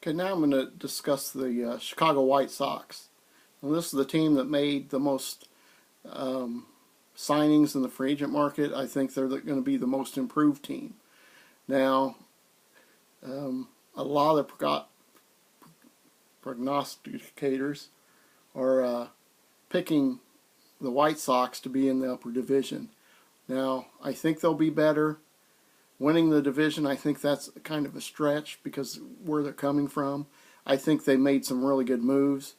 Okay, now I'm going to discuss the Chicago White Sox. And this is the team that made the most signings in the free agent market. I think they're going to be the most improved team. Now, a lot of the prognosticators are picking the White Sox to be in the upper division. Now, I think they'll be better. Winning the division, I think that's kind of a stretch because where they're coming from. I think they made some really good moves,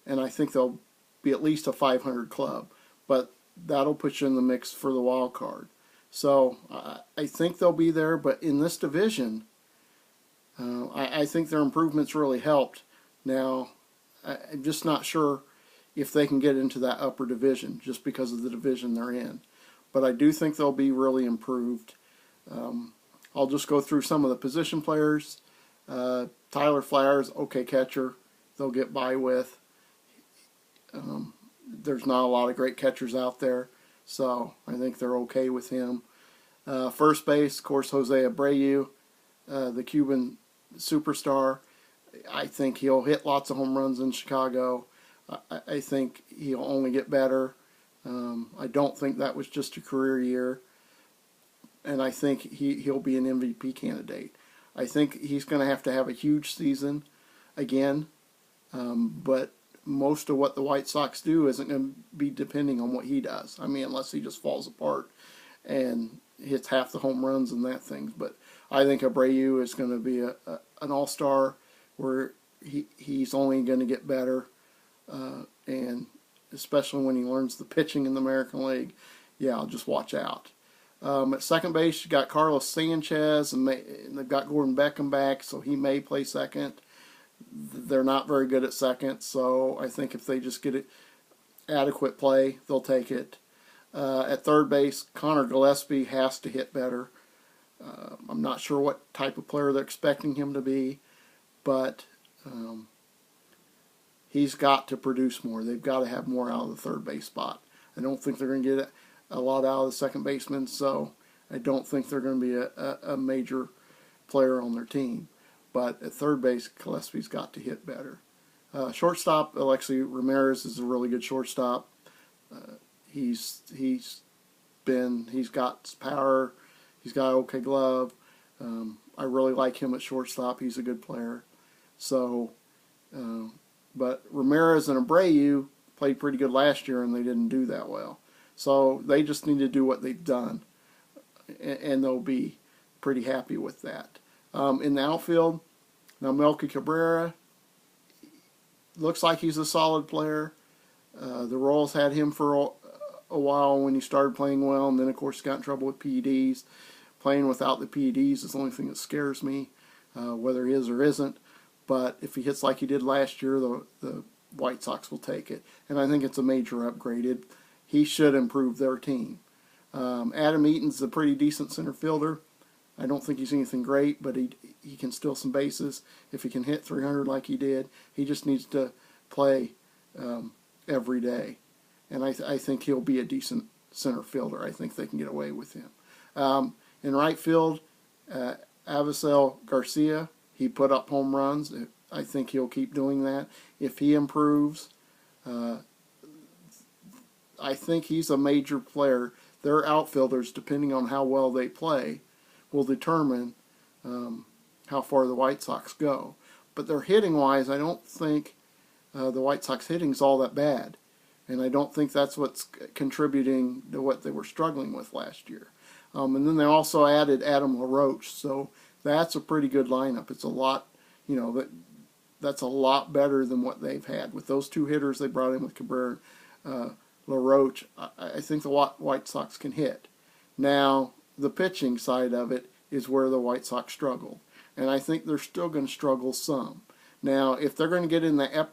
and I think they'll be at least a 500 club. But that'll put you in the mix for the wild card. So I think they'll be there, but in this division, I think their improvements really helped. Now, I'm just not sure if they can get into that upper division just because of the division they're in. But I do think they'll be really improved. I'll just go through some of the position players. Tyler Flowers, okay catcher, they'll get by with. There's not a lot of great catchers out there, so I think they're okay with him. First base, of course, Jose Abreu, the Cuban superstar. I think he'll hit lots of home runs in Chicago. I think he'll only get better. I don't think that was just a career year. And I think he'll be an MVP candidate. I think he's going to have a huge season again. But most of what the White Sox do isn't going to be depending on what he does. I mean, unless he just falls apart and hits half the home runs and that things. But I think Abreu is going to be an all-star where he's only going to get better. And especially when he learns the pitching in the American League, yeah, I'll just watch out. At second base, you got Carlos Sanchez, and they've got Gordon Beckham back, so he may play second. They're not very good at second, so I think if they just get adequate play, they'll take it. At third base, Connor Gillespie has to hit better. I'm not sure what type of player they're expecting him to be, but he's got to produce more. They've got to have more out of the third base spot. I don't think they're going to get a lot out of the second baseman, so I don't think they're going to be a major player on their team. But at third base, Gillespie's got to hit better. Shortstop, Alexi Ramirez is a really good shortstop. He's got power. He's got an okay glove. I really like him at shortstop. He's a good player. So, but Ramirez and Abreu played pretty good last year, and they didn't do that well. So they just need to do what they've done, and they'll be pretty happy with that. In the outfield, now Melky Cabrera looks like he's a solid player. The Royals had him for a while when he started playing well, and then, of course, got in trouble with PEDs. Playing without the PEDs is the only thing that scares me, whether he is or isn't. But if he hits like he did last year, the White Sox will take it. And I think it's a major upgrade. He should improve their team. Adam Eaton's a pretty decent center fielder. I don't think he's anything great, but he can steal some bases. If he can hit 300 like he did, he just needs to play every day. And I think he'll be a decent center fielder. I think they can get away with him. In right field, Avisail Garcia, he put up home runs. I think he'll keep doing that. If he improves, I think he's a major player. Their outfielders, depending on how well they play, will determine how far the White Sox go. But their hitting-wise, I don't think the White Sox hitting's all that bad. And I don't think that's what's contributing to what they were struggling with last year. And then they also added Adam LaRoche, so that's a pretty good lineup. It's a lot, that's a lot better than what they've had. With those two hitters they brought in with Cabrera, LaRoche, I think the White Sox can hit. Now, the pitching side of it is where the White Sox struggle. And I think they're still going to struggle some. Now, if they're going to get in the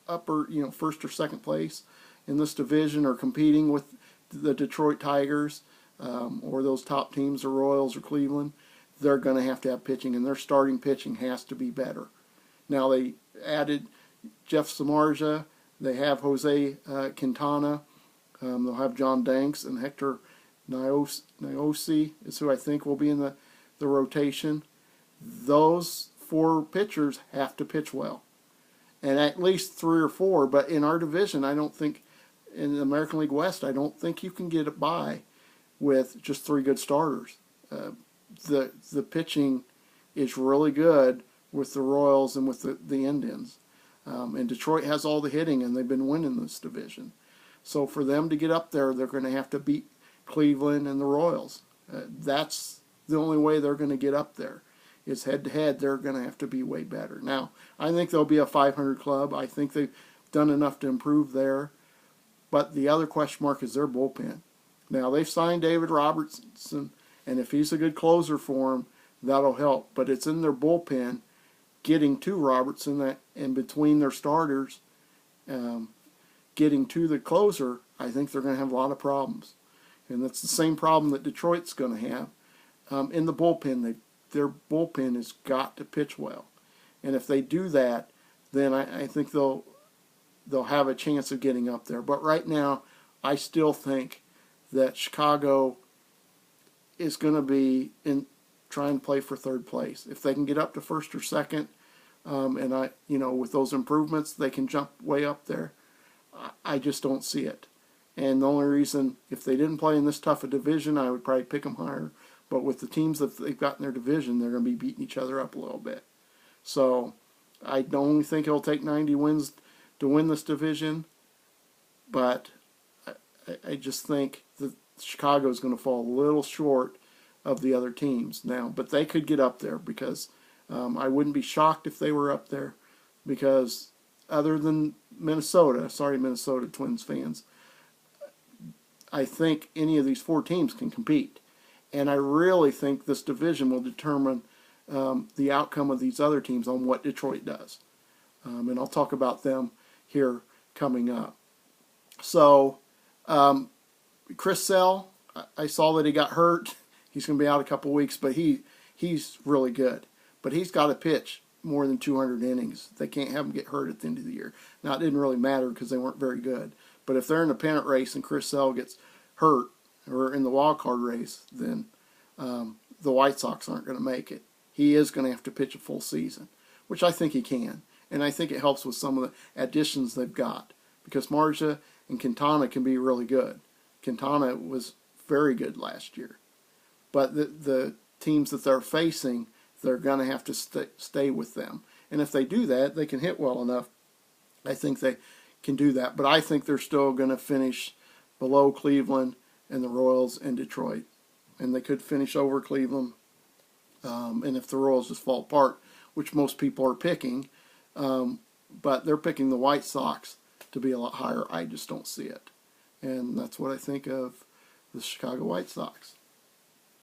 upper first or second place in this division or competing with the Detroit Tigers or those top teams, the Royals or Cleveland, they're going to have pitching, and their starting pitching has to be better. Now, they added Jeff Samardzija. They have Jose Quintana. They'll have John Danks, and Hector Niosi is who I think will be in the rotation. Those 4 pitchers have to pitch well, and at least 3 or 4. But in our division, I don't think, in the American League West, I don't think you can get it by with just 3 good starters. The pitching is really good with the Royals and with the Indians. And Detroit has all the hitting, and they've been winning this division. So for them to get up there, they're going to have to beat Cleveland and the Royals. That's the only way they're going to get up there. Is head-to-head, they're going to have to be way better. Now, I think they'll be a 500 club. I think they've done enough to improve there. But the other question mark is their bullpen. Now, they've signed David Robertson, and if he's a good closer for them, that'll help. But it's in their bullpen getting to Robertson, that in between their starters, getting to the closer. I think they're going to have a lot of problems. And that's the same problem that Detroit's going to have. In the bullpen, their bullpen has got to pitch well. And if they do that, then I think they'll have a chance of getting up there. But right now, I still think that Chicago is going to be trying to play for 3rd place. If they can get up to 1st or 2nd, and with those improvements, they can jump way up there. I just don't see it. And the only reason, if they didn't play in this tough a division, I would probably pick them higher. But with the teams that they've got in their division, they're going to be beating each other up a little bit. So I don't think it'll take 90 wins to win this division. But I just think that Chicago is going to fall a little short of the other teams now. But they could get up there, because I wouldn't be shocked if they were up there. Because other than Minnesota, sorry Minnesota Twins fans, I think any of these 4 teams can compete. And I really think this division will determine the outcome of these other teams on what Detroit does. And I'll talk about them here coming up. So, Chris Sale, I saw that he got hurt. He's going to be out a couple weeks, but he's really good. But he's got to pitch more than 200 innings. They can't have him get hurt at the end of the year. Now, it didn't really matter because they weren't very good. But if they're in the pennant race and Chris Sale gets hurt, or in the wild card race, then the White Sox aren't going to make it. He is going to have to pitch a full season, which I think he can. And I think it helps with some of the additions they've got, because Marja and Quintana can be really good. Quintana was very good last year. But the teams that they're facing, they're going to have to stay with them. And if they do that, they can hit well enough. I think they can do that. But I think they're still going to finish below Cleveland and the Royals and Detroit. And they could finish over Cleveland. And if the Royals just fall apart, which most people are picking, but they're picking the White Sox to be a lot higher, I just don't see it. And that's what I think of the Chicago White Sox.